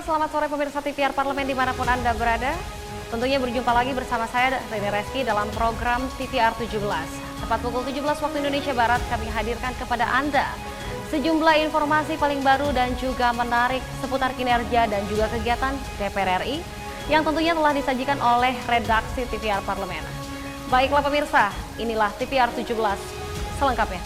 selamat sore pemirsa TVR Parlemen dimanapun Anda berada. Tentunya berjumpa lagi bersama saya, Rene Reski, dalam program TVR 17. Tepat pukul 17 waktu Indonesia Barat, kami hadirkan kepada Anda sejumlah informasi paling baru dan juga menarik seputar kinerja dan juga kegiatan DPR RI yang tentunya telah disajikan oleh redaksi TVR Parlemen. Baiklah pemirsa, inilah TVR 17 selengkapnya.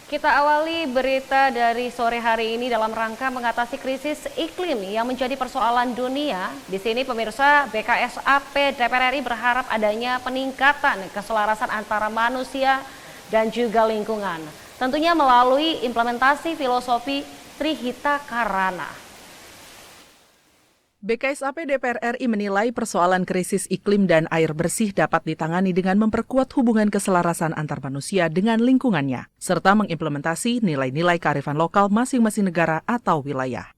Kita awali berita dari sore hari ini dalam rangka mengatasi krisis iklim yang menjadi persoalan dunia. Di sini pemirsa, BKSAP DPR RI berharap adanya peningkatan keselarasan antara manusia dan juga lingkungan. Tentunya melalui implementasi filosofi Trihita Karana. BKSAP DPR RI menilai persoalan krisis iklim dan air bersih dapat ditangani dengan memperkuat hubungan keselarasan antar manusia dengan lingkungannya, serta mengimplementasi nilai-nilai kearifan lokal masing-masing negara atau wilayah.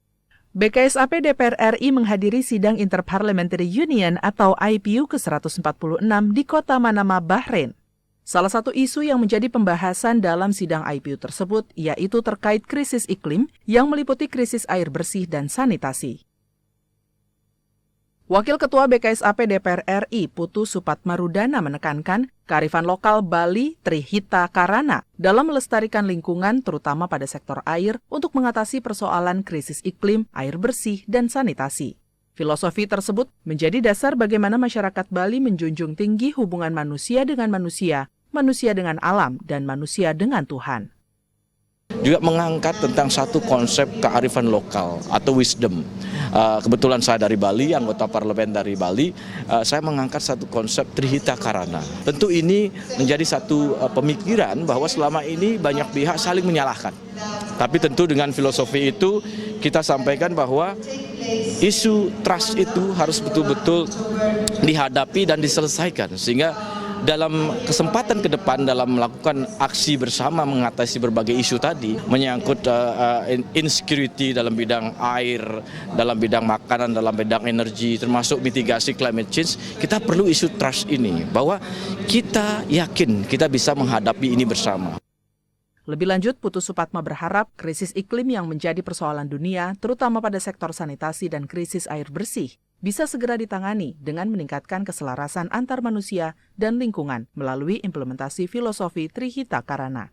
BKSAP DPR RI menghadiri sidang Interparliamentary Union atau IPU ke-146 di kota Manama, Bahrain. Salah satu isu yang menjadi pembahasan dalam sidang IPU tersebut yaitu terkait krisis iklim yang meliputi krisis air bersih dan sanitasi. Wakil Ketua BKSAP DPR RI Putu Supatmarudana menekankan kearifan lokal Bali Trihita Karana dalam melestarikan lingkungan terutama pada sektor air untuk mengatasi persoalan krisis iklim, air bersih, dan sanitasi. Filosofi tersebut menjadi dasar bagaimana masyarakat Bali menjunjung tinggi hubungan manusia dengan manusia, manusia dengan alam, dan manusia dengan Tuhan. Juga mengangkat tentang satu konsep kearifan lokal atau wisdom. Kebetulan saya dari Bali, anggota parlemen dari Bali, saya mengangkat satu konsep Trihita Karana. Tentu ini menjadi satu pemikiran bahwa selama ini banyak pihak saling menyalahkan. Tapi tentu dengan filosofi itu kita sampaikan bahwa isu trust itu harus betul-betul dihadapi dan diselesaikan. Sehingga dalam kesempatan ke depan dalam melakukan aksi bersama mengatasi berbagai isu tadi menyangkut insecurity dalam bidang air, dalam bidang makanan, dalam bidang energi, termasuk mitigasi climate change, kita perlu isu trust ini bahwa kita yakin kita bisa menghadapi ini bersama. Lebih lanjut, Putu Supatma berharap krisis iklim yang menjadi persoalan dunia, terutama pada sektor sanitasi dan krisis air bersih, bisa segera ditangani dengan meningkatkan keselarasan antar manusia dan lingkungan melalui implementasi filosofi Trihita Karana.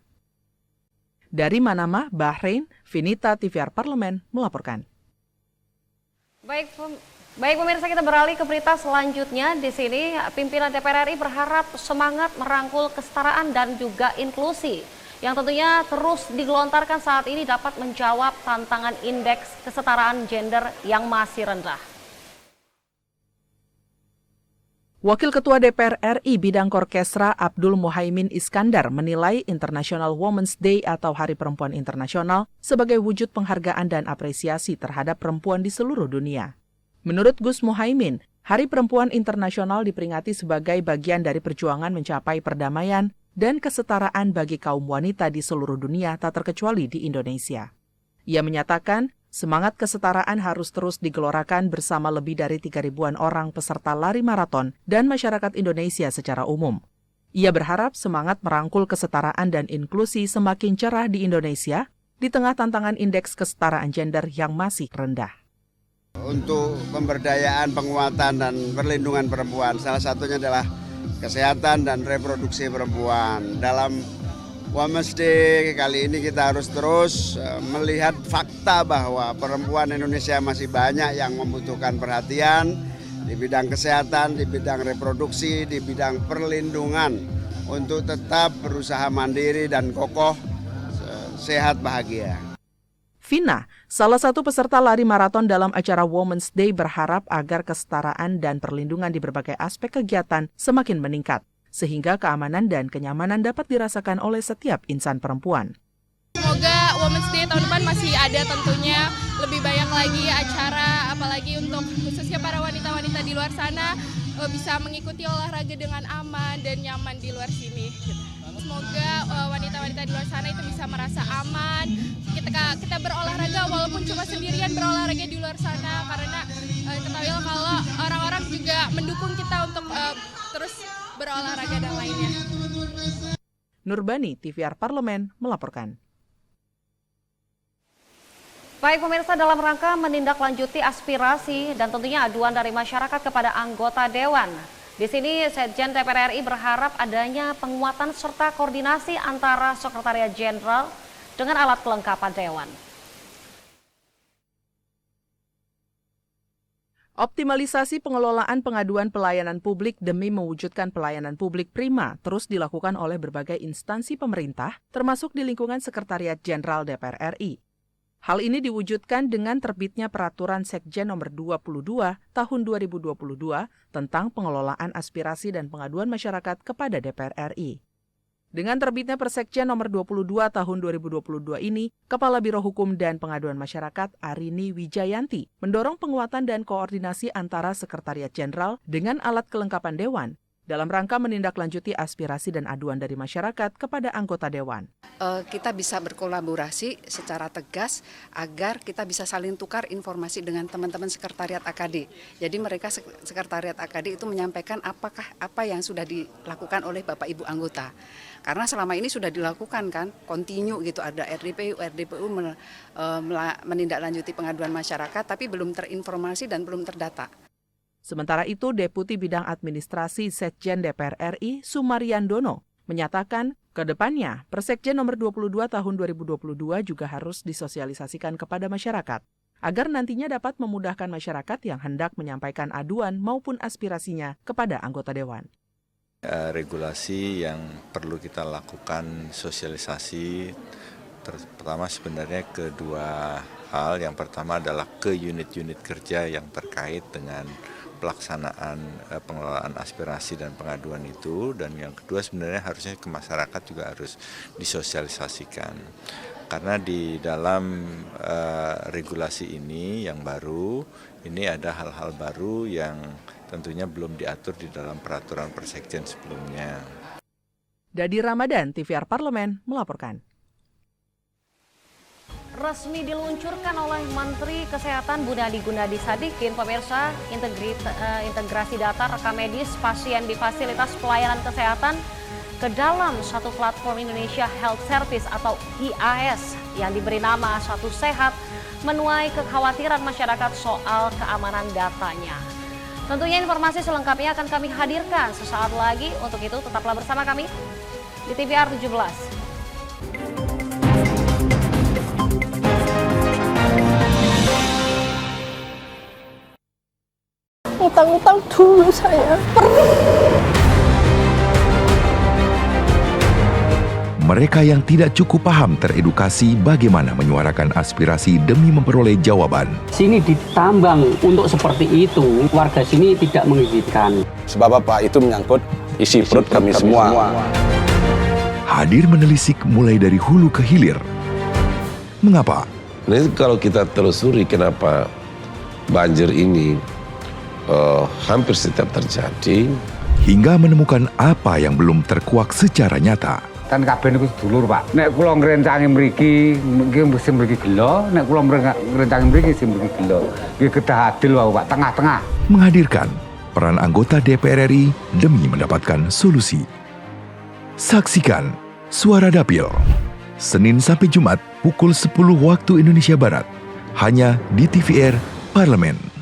Dari Manama, Bahrain, Vinita TVR Parlemen melaporkan. Baik pemirsa, kita beralih ke berita selanjutnya. Di sini pimpinan DPR RI berharap semangat merangkul kesetaraan dan juga inklusi yang tentunya terus digelontarkan saat ini dapat menjawab tantangan indeks kesetaraan gender yang masih rendah. Wakil Ketua DPR RI bidang Korkesra Abdul Muhaimin Iskandar menilai International Women's Day atau Hari Perempuan Internasional sebagai wujud penghargaan dan apresiasi terhadap perempuan di seluruh dunia. Menurut Gus Muhaimin, Hari Perempuan Internasional diperingati sebagai bagian dari perjuangan mencapai perdamaian dan kesetaraan bagi kaum wanita di seluruh dunia tak terkecuali di Indonesia. Ia menyatakan, semangat kesetaraan harus terus digelorakan bersama lebih dari 3.000-an orang peserta lari maraton dan masyarakat Indonesia secara umum. Ia berharap semangat merangkul kesetaraan dan inklusi semakin cerah di Indonesia di tengah tantangan indeks kesetaraan gender yang masih rendah. Untuk pemberdayaan, penguatan, dan perlindungan perempuan, salah satunya adalah kesehatan dan reproduksi perempuan. Dalam Women's Day kali ini kita harus terus melihat fakta bahwa perempuan Indonesia masih banyak yang membutuhkan perhatian di bidang kesehatan, di bidang reproduksi, di bidang perlindungan untuk tetap berusaha mandiri dan kokoh, sehat, bahagia. Vina, salah satu peserta lari maraton dalam acara Women's Day berharap agar kesetaraan dan perlindungan di berbagai aspek kegiatan semakin meningkat, sehingga keamanan dan kenyamanan dapat dirasakan oleh setiap insan perempuan. Semoga Women's Day tahun depan masih ada tentunya lebih banyak lagi acara, apalagi untuk khususnya para wanita-wanita di luar sana bisa mengikuti olahraga dengan aman dan nyaman di luar sini. Semoga wanita-wanita di luar sana itu bisa merasa aman. Kita berolahraga walaupun cuma sendirian berolahraga di luar sana, karena ketahui kalau orang-orang juga mendukung kita untuk terus berolahraga dan lainnya. Nurbani, TVR Parlemen, melaporkan. Baik pemirsa, dalam rangka menindaklanjuti aspirasi dan tentunya aduan dari masyarakat kepada anggota Dewan. Di sini Sekjen DPR RI berharap adanya penguatan serta koordinasi antara Sekretariat Jenderal dengan alat kelengkapan Dewan. Optimalisasi pengelolaan pengaduan pelayanan publik demi mewujudkan pelayanan publik prima terus dilakukan oleh berbagai instansi pemerintah, termasuk di lingkungan Sekretariat Jenderal DPR RI. Hal ini diwujudkan dengan terbitnya Peraturan Sekjen Nomor 22 Tahun 2022 tentang pengelolaan aspirasi dan pengaduan masyarakat kepada DPR RI. Dengan terbitnya Persekjen Nomor 22 Tahun 2022 ini, Kepala Biro Hukum dan Pengaduan Masyarakat Arini Wijayanti mendorong penguatan dan koordinasi antara Sekretariat Jenderal dengan alat kelengkapan Dewan dalam rangka menindaklanjuti aspirasi dan aduan dari masyarakat kepada anggota Dewan. Kita bisa berkolaborasi secara tegas agar kita bisa saling tukar informasi dengan teman-teman Sekretariat AKD. Jadi mereka Sekretariat AKD itu menyampaikan apa yang sudah dilakukan oleh Bapak Ibu anggota. Karena selama ini sudah dilakukan kan, kontinu gitu, ada RDPU menindaklanjuti pengaduan masyarakat tapi belum terinformasi dan belum terdata. Sementara itu, Deputi Bidang Administrasi Sekjen DPR RI, Sumariandono, menyatakan ke depannya Persekjen Nomor 22 Tahun 2022 juga harus disosialisasikan kepada masyarakat, agar nantinya dapat memudahkan masyarakat yang hendak menyampaikan aduan maupun aspirasinya kepada anggota Dewan. Regulasi yang perlu kita lakukan sosialisasi, pertama sebenarnya kedua hal. Yang pertama adalah ke unit-unit kerja yang terkait dengan pelaksanaan pengelolaan aspirasi dan pengaduan itu, dan yang kedua sebenarnya harusnya ke masyarakat juga harus disosialisasikan karena di dalam regulasi ini yang baru ini ada hal-hal baru yang tentunya belum diatur di dalam peraturan Persekjen sebelumnya. Dadi Ramadan, TVR Parlemen melaporkan. Resmi diluncurkan oleh Menteri Kesehatan Budi Gunadi Sadikin, pemirsa, integrasi data rekam medis pasien di fasilitas pelayanan kesehatan ke dalam satu platform Indonesia Health Service atau IAS yang diberi nama Satu Sehat, menuai kekhawatiran masyarakat soal keamanan datanya. Tentunya informasi selengkapnya akan kami hadirkan sesaat lagi. Untuk itu tetaplah bersama kami di TVR 17. Utang-utang dulu saya. Mereka yang tidak cukup paham teredukasi bagaimana menyuarakan aspirasi demi memperoleh jawaban. Sini ditambang untuk seperti itu, warga sini tidak mengizinkan. Sebab apa itu menyangkut isi perut kami semua. Hadir menelisik mulai dari hulu ke hilir. Mengapa? Nah, kalau kita telusuri kenapa banjir ini hampir setiap terjadi, hingga menemukan apa yang belum terkuak secara nyata. Kan kabeh niku sedulur, Pak. Nek kula ngrencangi mriki, mesti mriki gelo, nek kula ngrencangi mriki mesti mriki gelo. Nggih kedah adil wae, Pak, tengah-tengah. Menghadirkan peran anggota DPR RI demi mendapatkan solusi. Saksikan Suara Dapil, Senin sampai Jumat pukul 10 waktu Indonesia Barat, hanya di TVR Parlemen.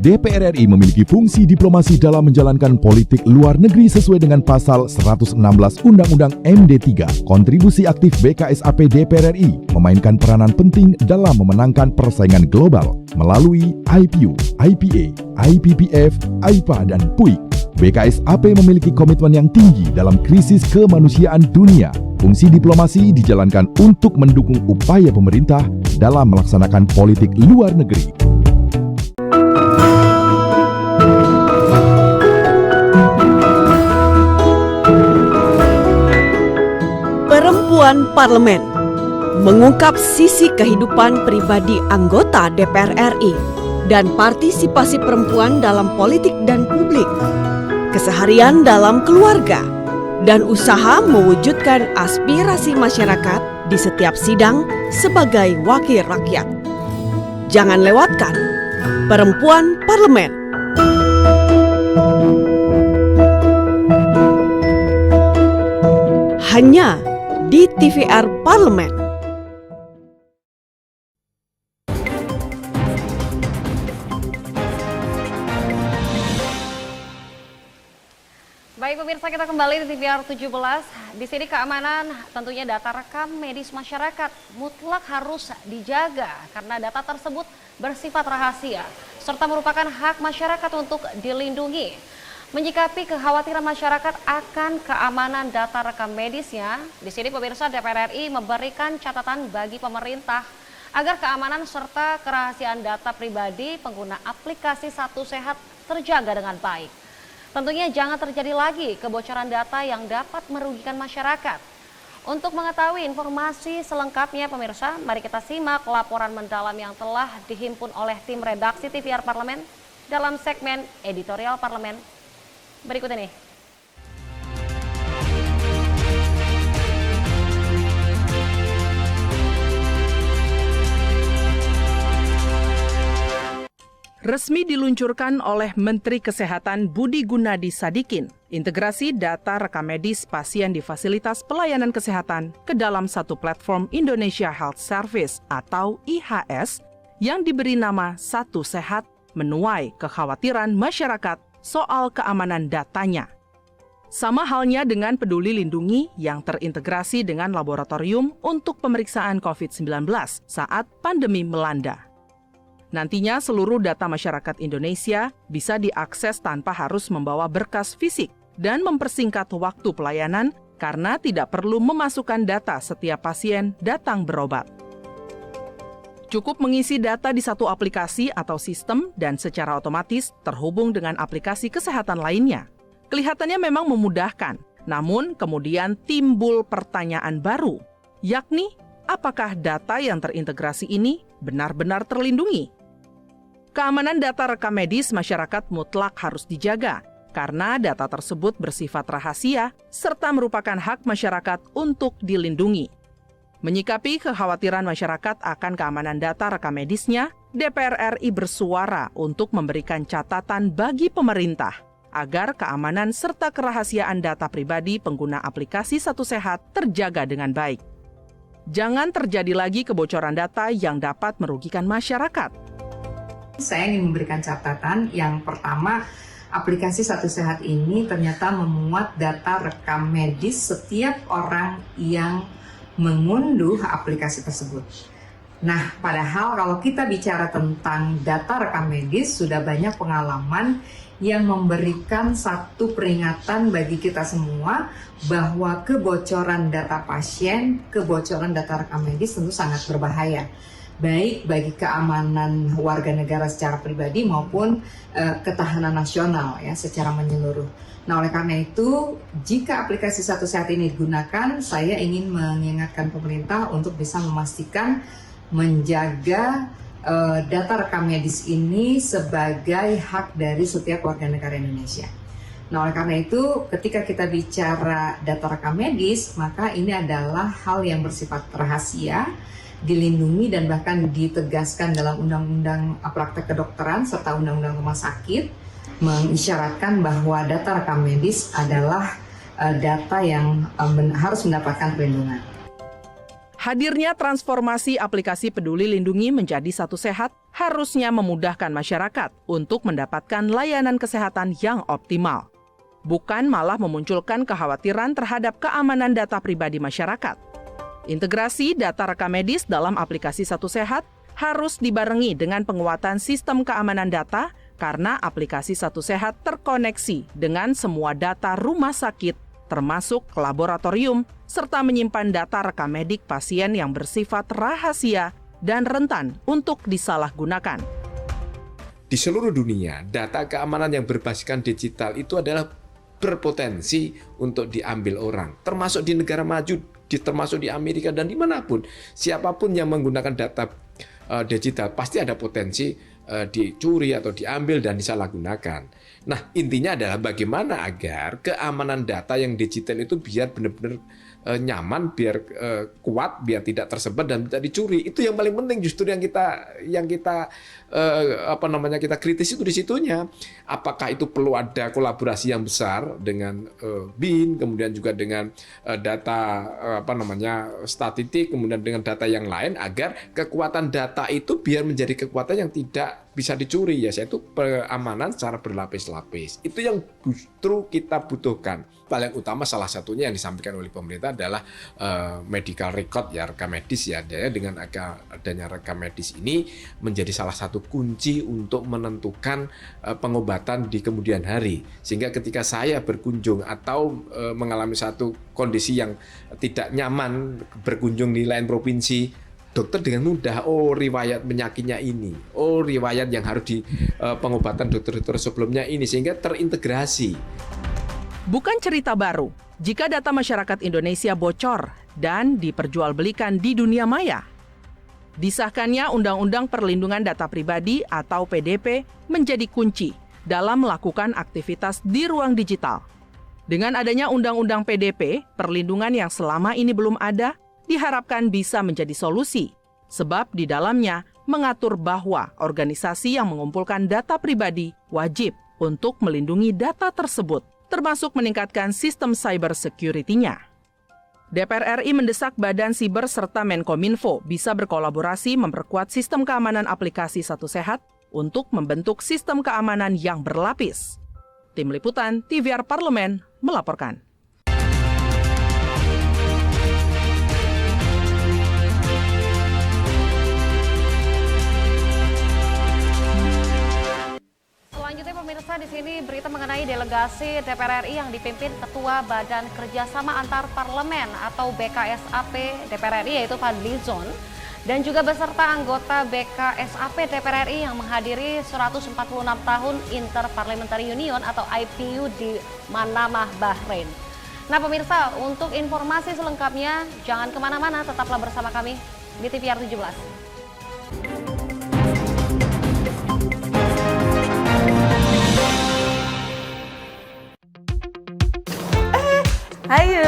DPR RI memiliki fungsi diplomasi dalam menjalankan politik luar negeri sesuai dengan pasal 116 Undang-Undang MD3. Kontribusi aktif BKSAP DPR RI memainkan peranan penting dalam memenangkan persaingan global melalui IPU, IPA, IPPF, IPA, dan PUIK. BKSAP memiliki komitmen yang tinggi dalam krisis kemanusiaan dunia. Fungsi diplomasi dijalankan untuk mendukung upaya pemerintah dalam melaksanakan politik luar negeri. Perempuan Parlemen mengungkap sisi kehidupan pribadi anggota DPR RI dan partisipasi perempuan dalam politik dan publik, keseharian dalam keluarga, dan usaha mewujudkan aspirasi masyarakat di setiap sidang sebagai wakil rakyat. Jangan lewatkan Perempuan Parlemen. hanya di TVR Parlemen. Baik pemirsa, kita kembali di TVR 17. Di sini keamanan tentunya data rekam medis masyarakat mutlak harus dijaga karena data tersebut bersifat rahasia serta merupakan hak masyarakat untuk dilindungi. Menyikapi kekhawatiran masyarakat akan keamanan data rekam medisnya, di sini pemirsa DPR RI memberikan catatan bagi pemerintah agar keamanan serta kerahasiaan data pribadi pengguna aplikasi Satu Sehat terjaga dengan baik. Tentunya jangan terjadi lagi kebocoran data yang dapat merugikan masyarakat. Untuk mengetahui informasi selengkapnya pemirsa, mari kita simak laporan mendalam yang telah dihimpun oleh tim redaksi TVR Parlemen dalam segmen editorial Parlemen berikut ini. Resmi diluncurkan oleh Menteri Kesehatan Budi Gunadi Sadikin, integrasi data rekam medis pasien di fasilitas pelayanan kesehatan ke dalam satu platform Indonesia Health Service atau IHS yang diberi nama Satu Sehat menuai kekhawatiran masyarakat soal keamanan datanya. Sama halnya dengan Peduli Lindungi yang terintegrasi dengan laboratorium untuk pemeriksaan COVID-19 saat pandemi melanda. Nantinya seluruh data masyarakat Indonesia bisa diakses tanpa harus membawa berkas fisik dan mempersingkat waktu pelayanan karena tidak perlu memasukkan data setiap pasien datang berobat. Cukup mengisi data di satu aplikasi atau sistem dan secara otomatis terhubung dengan aplikasi kesehatan lainnya. Kelihatannya memang memudahkan, namun kemudian timbul pertanyaan baru, yakni apakah data yang terintegrasi ini benar-benar terlindungi? Keamanan data rekam medis masyarakat mutlak harus dijaga karena data tersebut bersifat rahasia serta merupakan hak masyarakat untuk dilindungi. Menyikapi kekhawatiran masyarakat akan keamanan data rekam medisnya, DPR RI bersuara untuk memberikan catatan bagi pemerintah agar keamanan serta kerahasiaan data pribadi pengguna aplikasi Satu Sehat terjaga dengan baik. Jangan terjadi lagi kebocoran data yang dapat merugikan masyarakat. Saya ingin memberikan catatan yang pertama, aplikasi Satu Sehat ini ternyata memuat data rekam medis setiap orang yang mengunduh aplikasi tersebut. Nah, padahal kalau kita bicara tentang data rekam medis, sudah banyak pengalaman yang memberikan satu peringatan bagi kita semua bahwa kebocoran data pasien, kebocoran data rekam medis tentu sangat berbahaya. Baik bagi keamanan warga negara secara pribadi maupun ketahanan nasional ya secara menyeluruh. Nah, oleh karena itu, jika aplikasi Satu Sehat ini digunakan, saya ingin mengingatkan pemerintah untuk bisa memastikan menjaga data rekam medis ini sebagai hak dari setiap warga negara Indonesia. Nah, oleh karena itu, ketika kita bicara data rekam medis, maka ini adalah hal yang bersifat rahasia, dilindungi dan bahkan ditegaskan dalam Undang-Undang Praktek Kedokteran serta Undang-Undang Rumah Sakit mengisyaratkan bahwa data rekam medis adalah data yang harus mendapatkan perlindungan. Hadirnya transformasi aplikasi Peduli Lindungi menjadi Satu Sehat harusnya memudahkan masyarakat untuk mendapatkan layanan kesehatan yang optimal, bukan malah memunculkan kekhawatiran terhadap keamanan data pribadi masyarakat. Integrasi data rekam medis dalam aplikasi Satu Sehat harus dibarengi dengan penguatan sistem keamanan data karena aplikasi Satu Sehat terkoneksi dengan semua data rumah sakit, termasuk laboratorium, serta menyimpan data rekam medik pasien yang bersifat rahasia dan rentan untuk disalahgunakan. Di seluruh dunia, data keamanan yang berbasiskan digital itu adalah berpotensi untuk diambil orang, termasuk di negara maju, termasuk di Amerika dan dimanapun. Siapapun yang menggunakan data digital pasti ada potensi dicuri atau diambil dan disalahgunakan. Nah, intinya adalah bagaimana agar keamanan data yang digital itu biar benar-benar nyaman, biar kuat, biar tidak tersebar dan tidak dicuri. Itu yang paling penting justru yang kita kita kritis itu di situnya. Apakah itu perlu ada kolaborasi yang besar dengan BIN, kemudian juga dengan data statistik, kemudian dengan data yang lain agar kekuatan data itu biar menjadi kekuatan yang tidak bisa dicuri, yaitu keamanan secara berlapis-lapis. Itu yang justru kita butuhkan. Paling utama salah satunya yang disampaikan oleh pemerintah adalah medical record, ya rekam medis ya. Dengan adanya rekam medis ini menjadi salah satu kunci untuk menentukan pengobatan di kemudian hari. Sehingga ketika saya berkunjung atau mengalami satu kondisi yang tidak nyaman berkunjung di lain provinsi, dokter dengan mudah, riwayat penyakitnya ini, riwayat yang harus di pengobatan dokter-dokter sebelumnya ini, sehingga terintegrasi. Bukan cerita baru jika data masyarakat Indonesia bocor dan diperjualbelikan di dunia maya. Disahkannya Undang-Undang Perlindungan Data Pribadi atau PDP menjadi kunci dalam melakukan aktivitas di ruang digital. Dengan adanya Undang-Undang PDP, perlindungan yang selama ini belum ada, diharapkan bisa menjadi solusi, sebab di dalamnya mengatur bahwa organisasi yang mengumpulkan data pribadi wajib untuk melindungi data tersebut, termasuk meningkatkan sistem cyber security-nya. DPR RI mendesak Badan Siber serta Menkominfo bisa berkolaborasi memperkuat sistem keamanan aplikasi Satu Sehat untuk membentuk sistem keamanan yang berlapis. Tim Liputan TVR Parlemen melaporkan. Selanjutnya pemirsa, di sini berita mengenai delegasi DPR RI yang dipimpin Ketua Badan Kerjasama Antar Parlemen atau BKSAP DPR RI yaitu Fadli Zon dan juga beserta anggota BKSAP DPR RI yang menghadiri 146 tahun Interparliamentary Union atau IPU di Manamah, Bahrain. Nah pemirsa, untuk informasi selengkapnya jangan kemana-mana, tetaplah bersama kami di TVR 17. Hayu.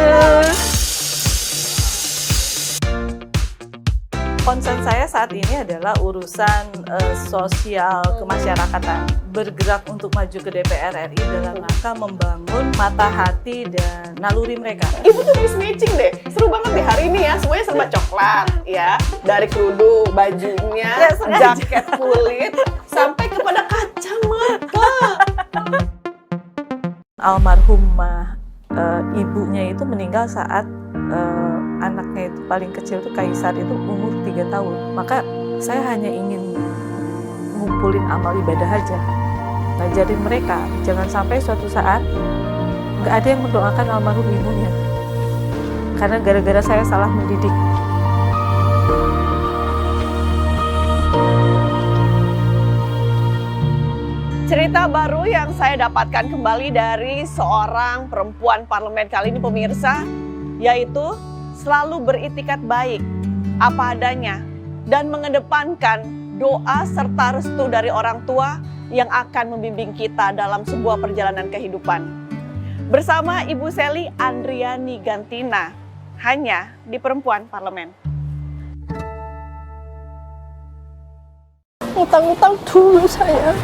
Concern saya saat ini adalah urusan sosial kemasyarakatan. Bergerak untuk maju ke DPR RI dalam rangka membangun mata hati dan naluri mereka. Ibu tuh mismatching deh, seru banget deh hari ini ya, semuanya serba coklat ya. Dari kerudung, bajunya, jaket kulit, sampai kepada kacamata. Almarhumah ibunya itu meninggal saat anaknya itu paling kecil itu Kaisar itu umur 3 tahun. Maka saya hanya ingin ngumpulin amal ibadah aja, ngajarin mereka jangan sampai suatu saat nggak ada yang mendoakan almarhum ibunya karena gara-gara saya salah mendidik. Cerita baru yang saya dapatkan kembali dari seorang perempuan parlemen kali ini pemirsa, yaitu selalu beritikat baik, apa adanya, dan mengedepankan doa serta restu dari orang tua yang akan membimbing kita dalam sebuah perjalanan kehidupan. Bersama Ibu Seli Andriani Gantina, hanya di Perempuan Parlemen. Utang-utang dulu saya,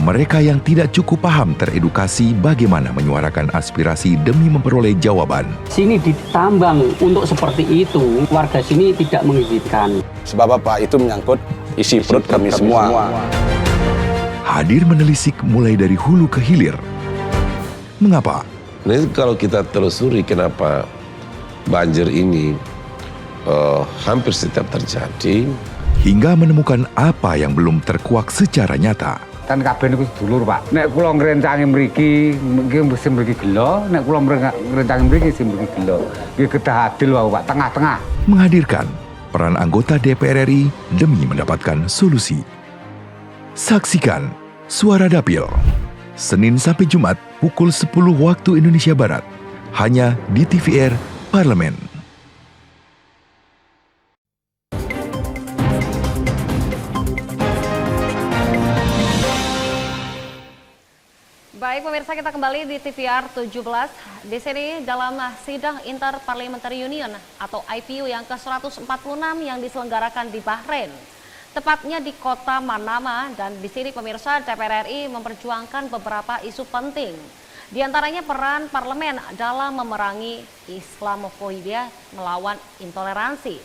Mereka yang tidak cukup paham teredukasi bagaimana menyuarakan aspirasi demi memperoleh jawaban. Sini ditambang untuk seperti itu, warga sini tidak mengizinkan. Sebab apa itu menyangkut isi perut kami semua. Hadir menelisik mulai dari hulu ke hilir. Mengapa? Ini kalau kita telusuri kenapa banjir ini hampir setiap terjadi, hingga menemukan apa yang belum terkuak secara nyata. Kan kabeh niku sedulur, Pak. Nek kula ngrencangi mriki, nggih mesti mriki gelo, nek kula ngrencangi mriki sing mriki gelo. Nggih kedah adil wae, Pak, tengah-tengah. Menghadirkan peran anggota DPR RI demi mendapatkan solusi. Saksikan Suara Dapil, Senin sampai Jumat pukul 10 waktu Indonesia Barat, hanya di TVR Parlemen. Baik pemirsa, kita kembali di TVR 17. Di sini dalam sidang Inter-Parliamentary Union atau IPU yang ke-146 yang diselenggarakan di Bahrain. Tepatnya di kota Manama, dan di sini pemirsa DPR RI memperjuangkan beberapa isu penting. Di antaranya peran parlemen dalam memerangi Islamofobia, melawan intoleransi,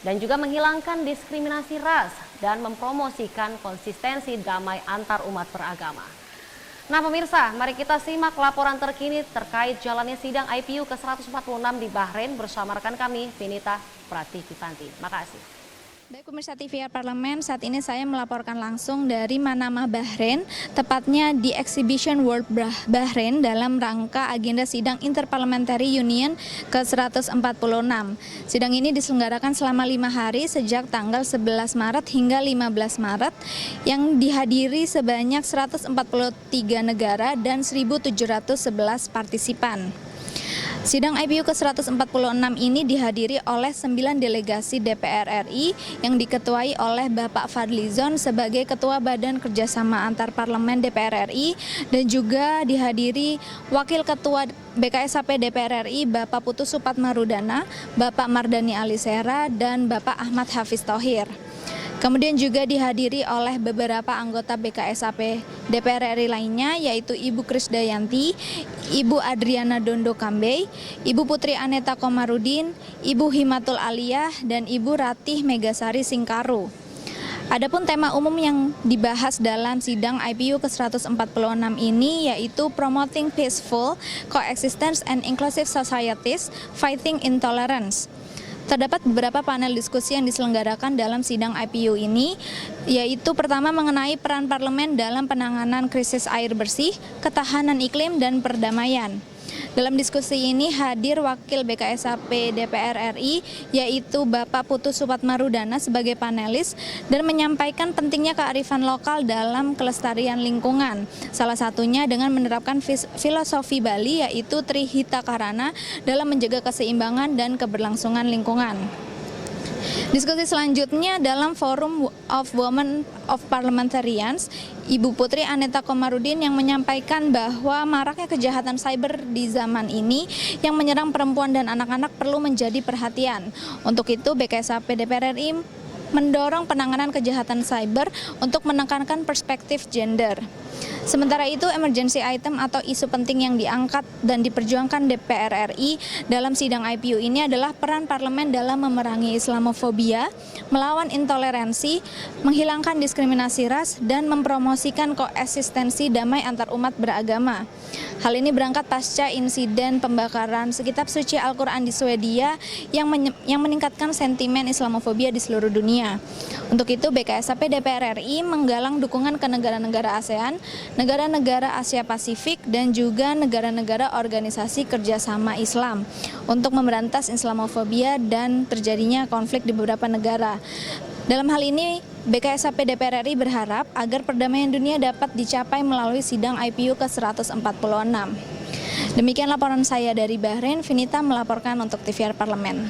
dan juga menghilangkan diskriminasi ras dan mempromosikan konsistensi damai antar umat beragama. Nah pemirsa, mari kita simak laporan terkini terkait jalannya sidang IPU ke-146 di Bahrain bersama rekan kami, Vinita Prativitanti. Makasih. Baik pemirsa TVR Parlemen, saat ini saya melaporkan langsung dari Manama, Bahrain, tepatnya di Exhibition World Bahrain dalam rangka agenda sidang Inter-Parliamentary Union ke-146. Sidang ini diselenggarakan selama 5 hari sejak tanggal 11 Maret hingga 15 Maret yang dihadiri sebanyak 143 negara dan 1.711 partisipan. Sidang IPU ke-146 ini dihadiri oleh 9 delegasi DPR RI yang diketuai oleh Bapak Fadlizon sebagai Ketua Badan Kerjasama Antar Parlemen DPR RI dan juga dihadiri Wakil Ketua BKSAP DPR RI Bapak Putu Supatmarudana, Bapak Mardani Alisera, dan Bapak Ahmad Hafiz Thohir. Kemudian juga dihadiri oleh beberapa anggota BKSAP DPR RI lainnya, yaitu Ibu Krisdayanti, Ibu Adriana Dondo Kambe, Ibu Putri Aneta Komarudin, Ibu Himatul Aliyah, dan Ibu Ratih Megasari Singkaru. Adapun tema umum yang dibahas dalam sidang IPU ke-146 ini yaitu Promoting Peaceful Coexistence and Inclusive Societies, Fighting Intolerance. Terdapat beberapa panel diskusi yang diselenggarakan dalam sidang IPU ini, yaitu pertama mengenai peran parlemen dalam penanganan krisis air bersih, ketahanan iklim, dan perdamaian. Dalam diskusi ini hadir Wakil BKSAP DPR RI, yaitu Bapak Putu Supatmarudana sebagai panelis dan menyampaikan pentingnya kearifan lokal dalam kelestarian lingkungan. Salah satunya dengan menerapkan filosofi Bali, yaitu Trihita Karana dalam menjaga keseimbangan dan keberlangsungan lingkungan. Diskusi selanjutnya dalam Forum of Women of Parliamentarians, Ibu Putri Aneta Komarudin yang menyampaikan bahwa maraknya kejahatan cyber di zaman ini yang menyerang perempuan dan anak-anak perlu menjadi perhatian. Untuk itu BKSAP DPR RI mendorong penanganan kejahatan cyber untuk menekankan perspektif gender. Sementara itu, emergency item atau isu penting yang diangkat dan diperjuangkan DPR RI dalam sidang IPU ini adalah peran parlemen dalam memerangi Islamofobia, melawan intoleransi, menghilangkan diskriminasi ras, dan mempromosikan koeksistensi damai antar umat beragama. Hal ini berangkat pasca insiden pembakaran kitab suci Al-Quran di Swedia yang meningkatkan sentimen Islamofobia di seluruh dunia. Untuk itu, BKSAP DPR RI menggalang dukungan ke negara-negara ASEAN, negara-negara Asia Pasifik, dan juga negara-negara organisasi kerjasama Islam untuk memberantas Islamofobia dan terjadinya konflik di beberapa negara. Dalam hal ini, BKSAP DPR RI berharap agar perdamaian dunia dapat dicapai melalui sidang IPU ke-146. Demikian laporan saya dari Bahrain. Vinita melaporkan untuk TVR Parlemen.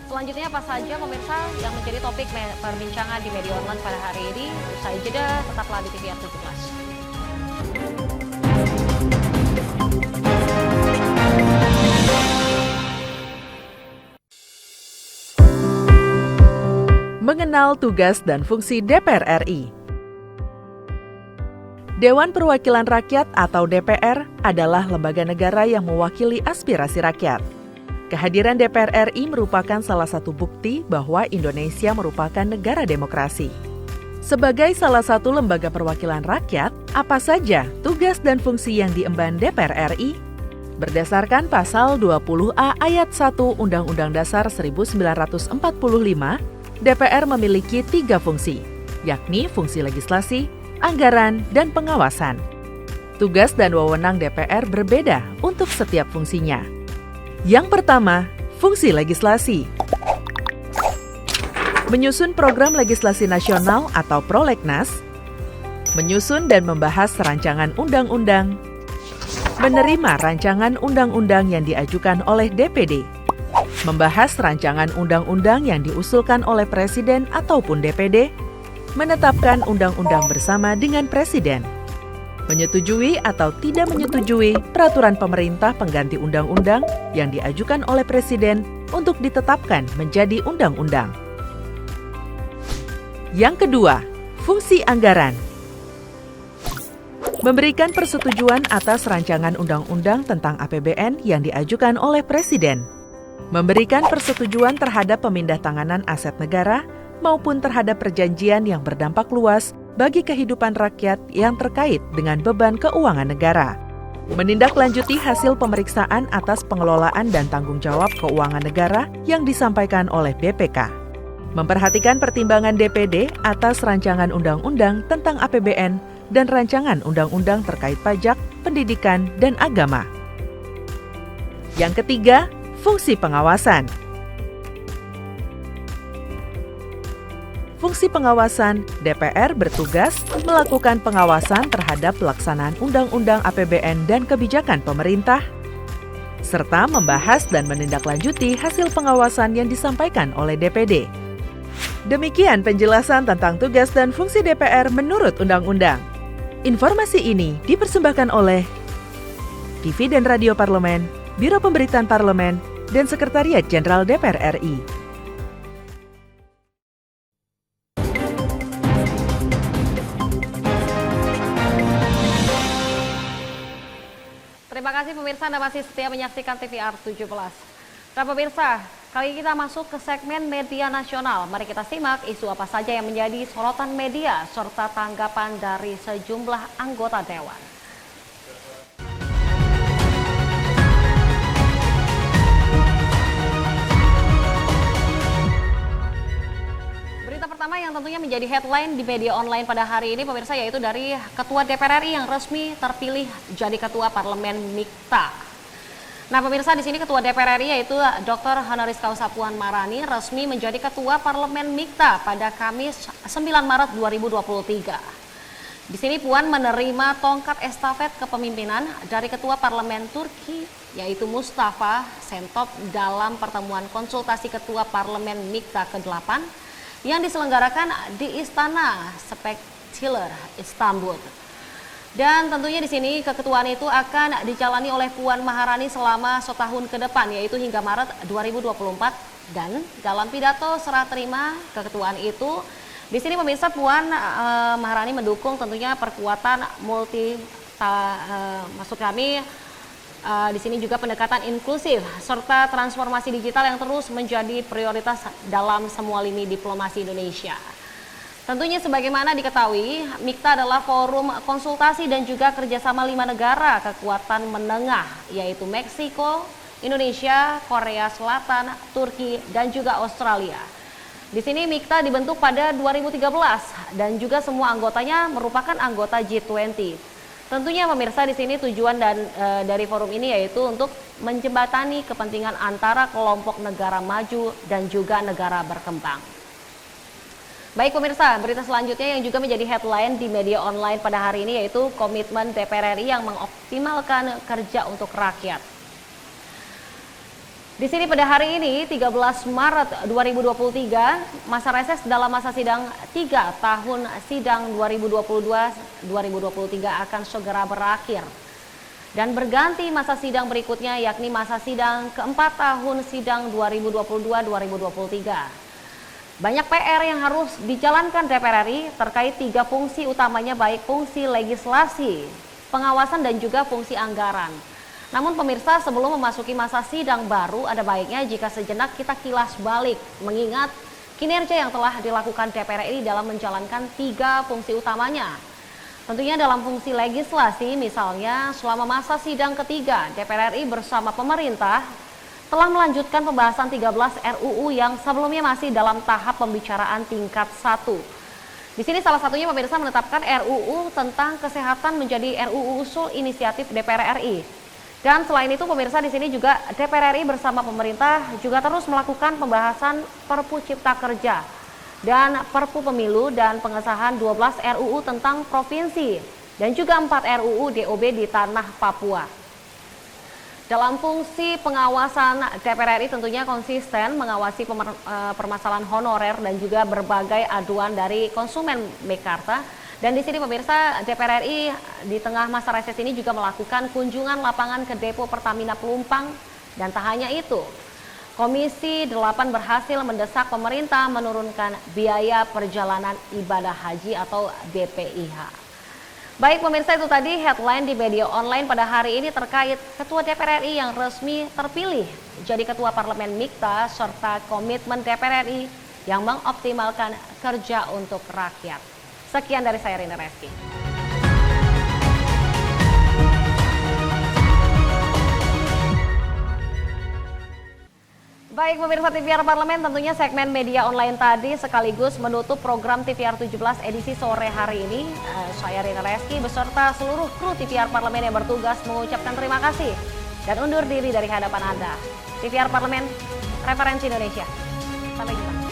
Selanjutnya apa saja pemirsa yang menjadi topik perbincangan di media online pada hari ini? Usai jeda, tetaplah di TVR 17. Mengenal tugas dan fungsi DPR RI. Dewan Perwakilan Rakyat atau DPR adalah lembaga negara yang mewakili aspirasi rakyat. Kehadiran DPR RI merupakan salah satu bukti bahwa Indonesia merupakan negara demokrasi. Sebagai salah satu lembaga perwakilan rakyat, apa saja tugas dan fungsi yang diemban DPR RI? Berdasarkan pasal 20A ayat 1 Undang-Undang Dasar 1945, DPR memiliki 3 fungsi, yakni fungsi legislasi, anggaran, dan pengawasan. Tugas dan wewenang DPR berbeda untuk setiap fungsinya. Yang pertama, fungsi legislasi. Menyusun program legislasi nasional atau prolegnas, menyusun dan membahas rancangan undang-undang, menerima rancangan undang-undang yang diajukan oleh DPD, membahas rancangan undang-undang yang diusulkan oleh Presiden ataupun DPD, menetapkan undang-undang bersama dengan Presiden. menyetujui atau tidak menyetujui peraturan pemerintah pengganti undang-undang yang diajukan oleh Presiden untuk ditetapkan menjadi undang-undang. Yang kedua, fungsi anggaran. Memberikan persetujuan atas rancangan undang-undang tentang APBN yang diajukan oleh Presiden. Memberikan persetujuan terhadap pemindahtanganan aset negara maupun terhadap perjanjian yang berdampak luas bagi kehidupan rakyat yang terkait dengan beban keuangan negara. Menindaklanjuti hasil pemeriksaan atas pengelolaan dan tanggung jawab keuangan negara yang disampaikan oleh BPK. Memperhatikan pertimbangan DPD atas rancangan undang-undang tentang APBN dan rancangan undang-undang terkait pajak, pendidikan, dan agama. Yang ketiga, fungsi pengawasan. Fungsi pengawasan, DPR bertugas melakukan pengawasan terhadap pelaksanaan undang-undang APBN dan kebijakan pemerintah, serta membahas dan menindaklanjuti hasil pengawasan yang disampaikan oleh DPD. Demikian penjelasan tentang tugas dan fungsi DPR menurut undang-undang. Informasi ini dipersembahkan oleh TV dan Radio Parlemen, Biro Pemberitaan Parlemen, dan Sekretariat Jenderal DPR RI. Terima kasih pemirsa, Anda masih setia menyaksikan TVR 17. Nah pemirsa, kali ini kita masuk ke segmen media nasional. Mari kita simak isu apa saja yang menjadi sorotan media serta tanggapan dari sejumlah anggota Dewan. Berita pertama yang tentunya menjadi headline di media online pada hari ini pemirsa yaitu dari Ketua DPR RI yang resmi terpilih jadi Ketua Parlemen MIKTA. Nah pemirsa, di sini Ketua DPR RI yaitu Dr. Honoris Causa Puan Maharani resmi menjadi Ketua Parlemen MIKTA pada Kamis 9 Maret 2023. Di sini Puan menerima tongkat estafet kepemimpinan dari Ketua Parlemen Turki yaitu Mustafa Şentop dalam pertemuan konsultasi Ketua Parlemen MIKTA ke-8 yang diselenggarakan di Istana Spektakuler Istanbul. Dan tentunya di sini keketuaan itu akan dijalani oleh Puan Maharani selama setahun ke depan yaitu hingga Maret 2024 dan dalam pidato serah terima keketuaan itu di sini pemirsa Puan Maharani mendukung tentunya perkuatan di sini juga pendekatan inklusif serta transformasi digital yang terus menjadi prioritas dalam semua lini diplomasi Indonesia. Tentunya sebagaimana diketahui, MIKTA adalah forum konsultasi dan juga kerjasama 5 negara kekuatan menengah, yaitu Meksiko, Indonesia, Korea Selatan, Turki, dan juga Australia. Di sini MIKTA dibentuk pada 2013 dan juga semua anggotanya merupakan anggota G20. Tentunya pemirsa di sini tujuan dari forum ini yaitu untuk menjembatani kepentingan antara kelompok negara maju dan juga negara berkembang. Baik pemirsa, berita selanjutnya yang juga menjadi headline di media online pada hari ini yaitu komitmen DPR RI yang mengoptimalkan kerja untuk rakyat. Di sini pada hari ini 13 Maret 2023, masa reses dalam masa sidang 3 tahun sidang 2022-2023 akan segera berakhir. Dan berganti masa sidang berikutnya yakni masa sidang keempat tahun sidang 2022-2023. Banyak PR yang harus dijalankan DPR RI terkait 3 fungsi utamanya baik fungsi legislasi, pengawasan dan juga fungsi anggaran. Namun pemirsa sebelum memasuki masa sidang baru ada baiknya jika sejenak kita kilas balik mengingat kinerja yang telah dilakukan DPR RI dalam menjalankan 3 fungsi utamanya. Tentunya dalam fungsi legislasi misalnya selama masa sidang ketiga DPR RI bersama pemerintah telah melanjutkan pembahasan 13 RUU yang sebelumnya masih dalam tahap pembicaraan tingkat 1. Di sini salah satunya pemirsa menetapkan RUU tentang kesehatan menjadi RUU usul inisiatif DPR RI. Dan selain itu pemirsa di sini juga DPR RI bersama pemerintah juga terus melakukan pembahasan Perpu Cipta Kerja dan Perpu Pemilu dan pengesahan 12 RUU tentang provinsi dan juga 4 RUU DOB di tanah Papua. Dalam fungsi pengawasan DPR RI tentunya konsisten mengawasi permasalahan honorer dan juga berbagai aduan dari konsumen Mekarta Dan di sini pemirsa, DPR RI di tengah masa reses ini juga melakukan kunjungan lapangan ke depo Pertamina Pelumpang. Dan tak hanya itu, Komisi 8 berhasil mendesak pemerintah menurunkan biaya perjalanan ibadah haji atau BPIH. Baik pemirsa, itu tadi headline di media online pada hari ini terkait Ketua DPR RI yang resmi terpilih jadi Ketua Parlemen Mikta serta komitmen DPR RI yang mengoptimalkan kerja untuk rakyat. Sekian dari saya, Rina Reski. Baik pemirsa TVR Parlemen, tentunya segmen media online tadi sekaligus menutup program TVR 17 edisi sore hari ini. Saya Rina Reski beserta seluruh kru TVR Parlemen yang bertugas mengucapkan terima kasih dan undur diri dari hadapan Anda. TVR Parlemen, referensi Indonesia. Sampai jumpa.